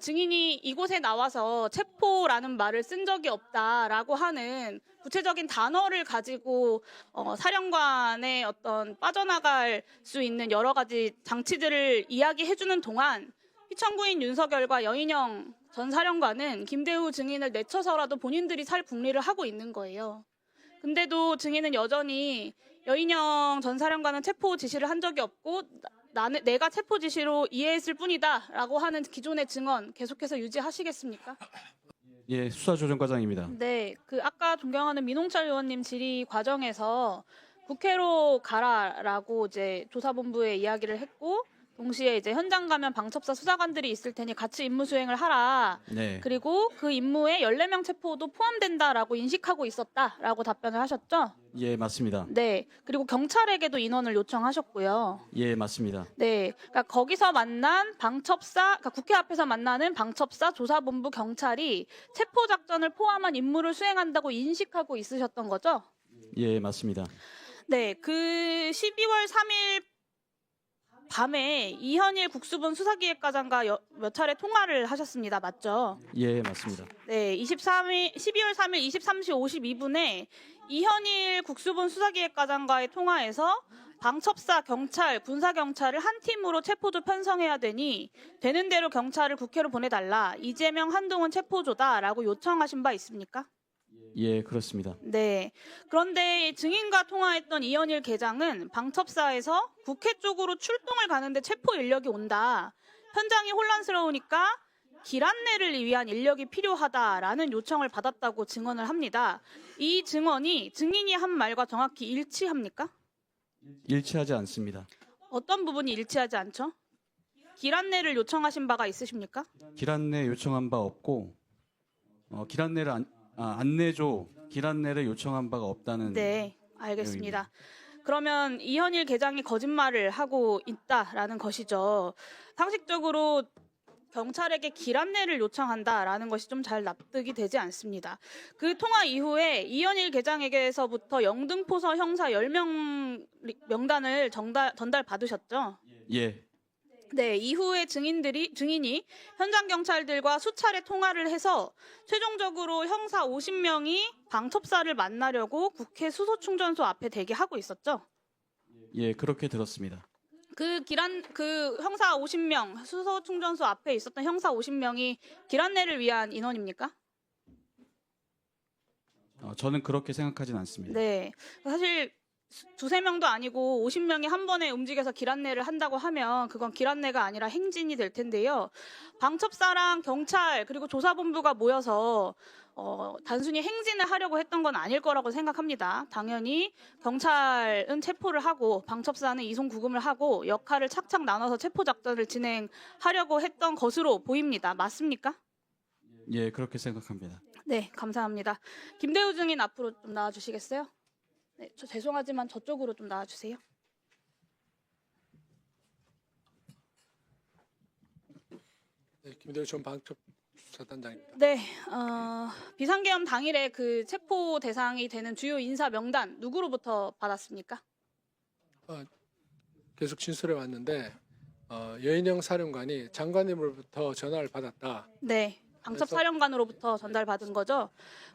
증인이 이곳에 나와서 체포라는 말을 쓴 적이 없다라고 하는 구체적인 단어를 가지고 사령관의 어떤 빠져나갈 수 있는 여러 가지 장치들을 이야기해주는 동안 피청구인 윤석열과 여인영 전 사령관은 김대우 증인을 내쳐서라도 본인들이 살 궁리를 하고 있는 거예요. 근데도 증인은 여전히 여인영 전 사령관은 체포 지시를 한 적이 없고 내가 체포 지시로 이해했을 뿐이다라고 하는 기존의 증언 계속해서 유지하시겠습니까? 예, 수사조정과장입니다. 네, 아까 존경하는 민홍철 의원님 질의 과정에서 국회로 가라라고 이제 조사본부에 이야기를 했고 동시에 이제 현장 가면 방첩사 수사관들이 있을 테니 같이 임무 수행을 하라. 네. 그리고 그 임무에 14명 체포도 포함된다라고 인식하고 있었다라고 답변을 하셨죠? 예, 맞습니다. 네. 그리고 경찰에게도 인원을 요청하셨고요. 예, 맞습니다. 네. 그러니까 거기서 만난 그러니까 국회 앞에서 만나는 방첩사 조사본부 경찰이 체포 작전을 포함한 임무를 수행한다고 인식하고 있으셨던 거죠? 예, 맞습니다. 네. 12월 3일 밤에 이현일 국수본 수사기획과장과 몇 차례 통화를 하셨습니다. 맞죠? 예, 맞습니다. 네, 12월 3일 23시 52분에 이현일 국수본 수사기획과장과의 통화에서 방첩사, 경찰, 군사경찰을 한 팀으로 체포조 편성해야 되니 되는 대로 경찰을 국회로 보내달라. 이재명, 한동훈 체포조다라고 요청하신 바 있습니까? 예, 그렇습니다. 네. 그런데 증인과 통화했던 이현일 계장은 방첩사에서 국회 쪽으로 출동을 가는데 체포 인력이 온다. 현장이 혼란스러우니까 길 안내를 위한 인력이 필요하다라는 요청을 받았다고 증언을 합니다. 이 증언이 증인이 한 말과 정확히 일치합니까? 일치하지 않습니다. 어떤 부분이 일치하지 않죠? 길 안내를 요청하신 바가 있으십니까? 길 안내 요청한 바 없고 길 안내를 안내조 길 안내를 요청한 바가 없다는. 네, 알겠습니다. 그러면 이현일 계장이 거짓말을 하고 있다라는 것이죠. 상식적으로 경찰에게 길 안내를 요청한다라는 것이 좀 잘 납득이 되지 않습니다. 그 통화 이후에 이현일 계장에게서부터 영등포서 형사 10명 명단을 전달받으셨죠? 예. 네, 이후에 증인이 현장 경찰들과 수차례 통화를 해서 최종적으로 형사 50명이 방첩사를 만나려고 국회 수소충전소 앞에 대기하고 있었죠. 예, 그렇게 들었습니다. 그 형사 50명, 수소충전소 앞에 있었던 형사 50명이 길 안내를 위한 인원입니까? 저는 그렇게 생각하진 않습니다. 네, 사실 두세 명도 아니고 50명이 한 번에 움직여서 길 안내를 한다고 하면 그건 길 안내가 아니라 행진이 될 텐데요. 방첩사랑 경찰 그리고 조사본부가 모여서 단순히 행진을 하려고 했던 건 아닐 거라고 생각합니다. 당연히 경찰은 체포를 하고 방첩사는 이송 구금을 하고 역할을 착착 나눠서 체포 작전을 진행하려고 했던 것으로 보입니다. 맞습니까? 예, 그렇게 생각합니다. 네, 감사합니다. 김대우 증인 앞으로 좀 나와주시겠어요? 네, 저 죄송하지만 저쪽으로 좀 나와주세요. 네, 김대우 전 방첩수사단장입니다. 네, 비상계엄 당일에 그 체포 대상이 되는 주요 인사 명단 누구로부터 받았습니까? 계속 진술해 왔는데 여인영 사령관이 장관님으로부터 전화를 받았다. 네, 방첩사령관으로부터 전달받은 거죠.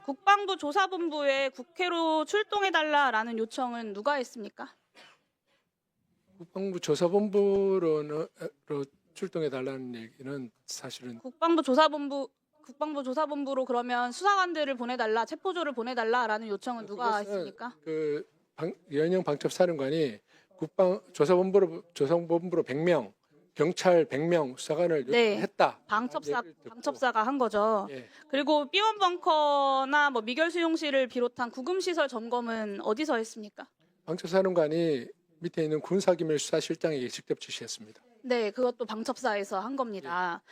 국방부 조사본부에 국회로 출동해달라라는 요청은 누가 했습니까? 국방부 조사본부로 출동해 달라는 얘기는 사실은 국방부 조사본부로 그러면 수사관들을 보내달라, 체포조를 보내달라라는 요청은 누가 그것은 했습니까? 여인영 방첩사령관이 조사본부로 100명, 경찰 100명 수사관을 네. 했다. 방첩사가 한 거죠. 예. 그리고 B1 벙커나 미결 수용실을 비롯한 구금시설 점검은 어디서 했습니까? 방첩사령관이 밑에 있는 군사기밀수사실장에게 직접 지시했습니다. 네, 그것도 방첩사에서 한 겁니다.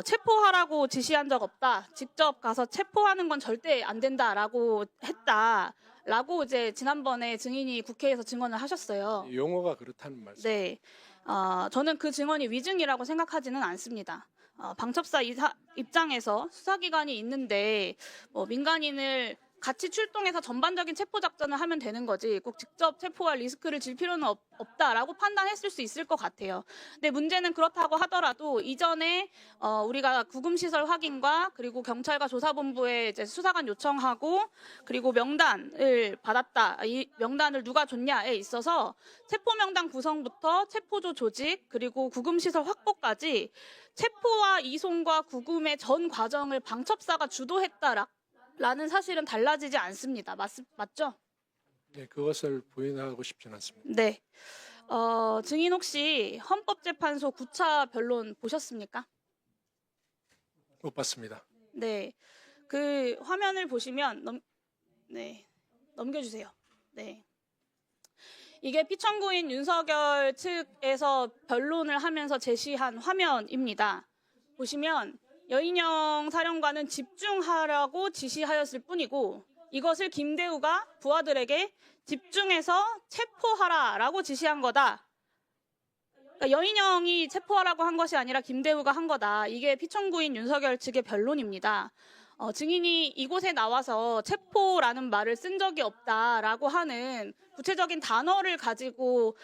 체포하라고 지시한 적 없다. 직접 가서 체포하는 건 절대 안 된다라고 했다라고 이제 지난번에 증인이 국회에서 증언을 하셨어요. 용어가 그렇다는 말씀. 네, 저는 그 증언이 위증이라고 생각하지는 않습니다. 방첩사 입장에서 수사기관이 있는데 민간인을 같이 출동해서 전반적인 체포 작전을 하면 되는 거지 꼭 직접 체포할 리스크를 질 필요는 없다라고 판단했을 수 있을 것 같아요. 근데 문제는 그렇다고 하더라도 이전에 우리가 구금시설 확인과 그리고 경찰과 조사본부에 이제 수사관 요청하고 그리고 명단을 받았다. 이 명단을 누가 줬냐에 있어서 체포 명단 구성부터 체포조 조직 그리고 구금시설 확보까지 체포와 이송과 구금의 전 과정을 방첩사가 주도했다라는 사실은 달라지지 않습니다. 맞죠? 네, 그것을 부인하고 싶지는 않습니다. 네. 증인 혹시 헌법재판소 9차 변론 보셨습니까? 못 봤습니다. 네. 그 화면을 보시면 넘겨주세요. 네. 이게 피청구인 윤석열 측에서 변론을 하면서 제시한 화면입니다. 보시면 여인영 사령관은 집중하라고 지시하였을 뿐이고 이것을 김대우가 부하들에게 집중해서 체포하라라고 지시한 거다. 그러니까 여인영이 체포하라고 한 것이 아니라 김대우가 한 거다. 이게 피청구인 윤석열 측의 변론입니다. 증인이 이곳에 나와서 체포라는 말을 쓴 적이 없다라고 하는 구체적인 단어를 가지고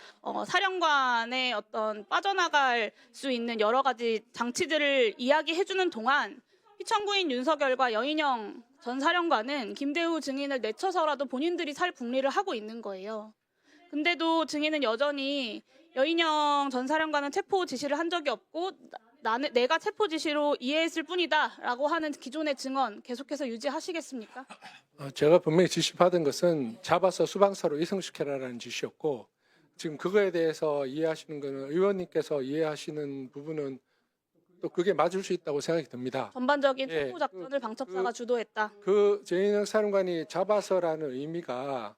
사령관의 어떤 빠져나갈 수 있는 여러 가지 장치들을 이야기해주는 동안 피청구인 윤석열과 여인영 전 사령관은 김대우 증인을 내쳐서라도 본인들이 살 궁리를 하고 있는 거예요. 근데도 증인은 여전히 여인영 전 사령관은 체포 지시를 한 적이 없고 내가 체포 지시로 이해했을 뿐이다라고 하는 기존의 증언 계속해서 유지하시겠습니까? 제가 분명히 지시받은 것은 잡아서 수방사로 이송시켜라라는 지시였고 지금 그거에 대해서 이해하시는 것은 의원님께서 이해하시는 부분은 또 그게 맞을 수 있다고 생각이 듭니다. 전반적인 예, 체포 작전을 방첩사가 주도했다. 그 여인영 사령관이 잡아서라는 의미가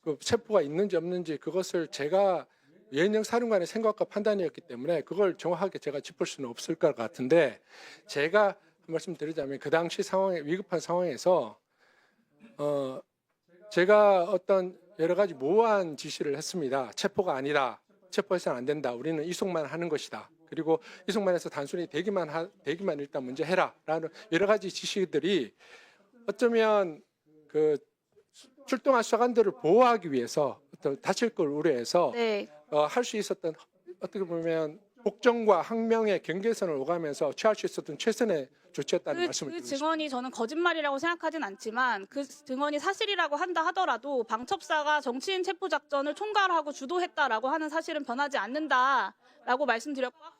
그 체포가 있는지 없는지 그것을 제가 여인영 사령관의 생각과 판단이었기 때문에 그걸 정확하게 제가 짚을 수는 없을 것 같은데 제가 한 말씀 드리자면 그 당시 상황에 위급한 상황에서 제가 어떤 여러 가지 모호한 지시를 했습니다. 체포가 아니다. 체포해서는 안 된다. 우리는 이송만 하는 것이다. 그리고 이송만 해서 단순히 대기만 일단 먼저 해라라는 여러 가지 지시들이 어쩌면 그 출동한 수사관들을 보호하기 위해서 어떤 다칠 걸 우려해서 네. 할 수 있었던 어떻게 보면 복정과 항명의 경계선을 오가면서 취할 수 있었던 최선의 조치였다는 말씀을 그 드리고 싶습니다. 증언이 저는 거짓말이라고 생각하진 않지만 그 증언이 사실이라고 한다 하더라도 방첩사가 정치인 체포 작전을 총괄하고 주도했다라고 하는 사실은 변하지 않는다라고 말씀드렸고 아까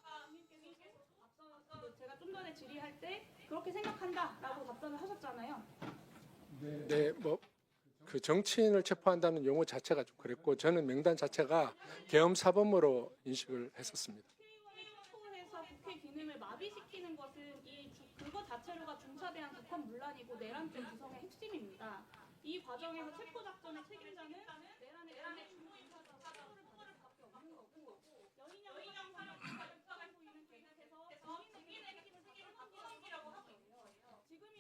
제가 좀 전에 질의할 때 그렇게 생각한다라고 답변을 하셨잖아요. 네, 뭐 그 정치인을 체포한다는 용어 자체가 좀 그랬고 저는 명단 자체가 계엄 사범으로 인식을 했었습니다. 체포해서 국회 기능을 마비시키는 것은 그것 자체로가 중차대한 북한 문란이고 내란죄 구성의 핵심입니다. 이 과정에서 체포 작전의 책임자는 내란의 주모임사자 사과를 받을 수밖에 없는 거고 여인영 사령관과 역사가 보이는 계속해서 국민에게 책임을 넘기라고 하고 있는 거예요.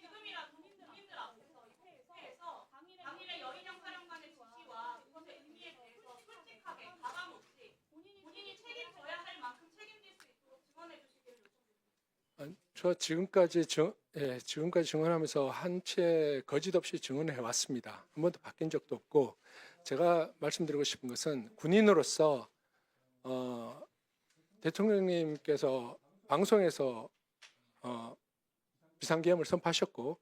지금이라 국민들 앞에서 회에서 당일의 여인영 사령관의 지시와 그것의 의미에 대해서 솔직하게 가감 없이 본인이 책임져야 할 만큼 책임질 수 있도록 증언해 주시기를 요청드립니다. 저 지금까지 증언하면서 한 채 거짓 없이 증언해 왔습니다. 한 번도 바뀐 적도 없고 제가 말씀드리고 싶은 것은 군인으로서 대통령님께서 방송에서 비상계엄을 선포하셨고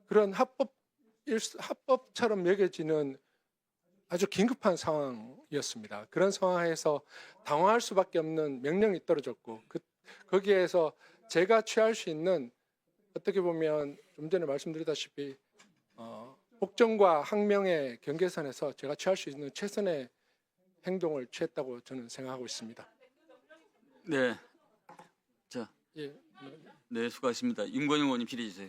그런 합법처럼 여겨지는 아주 긴급한 상황이었습니다. 그런 상황에서 당황할 수밖에 없는 명령이 떨어졌고 거기에서 제가 취할 수 있는 어떻게 보면 좀 전에 말씀드렸다시피 복정과 항명의 경계선에서 제가 취할 수 있는 최선의 행동을 취했다고 저는 생각하고 있습니다. 네. 자, 예, 네, 수고하십니다. 윤건영 의원님 질의해 주세요.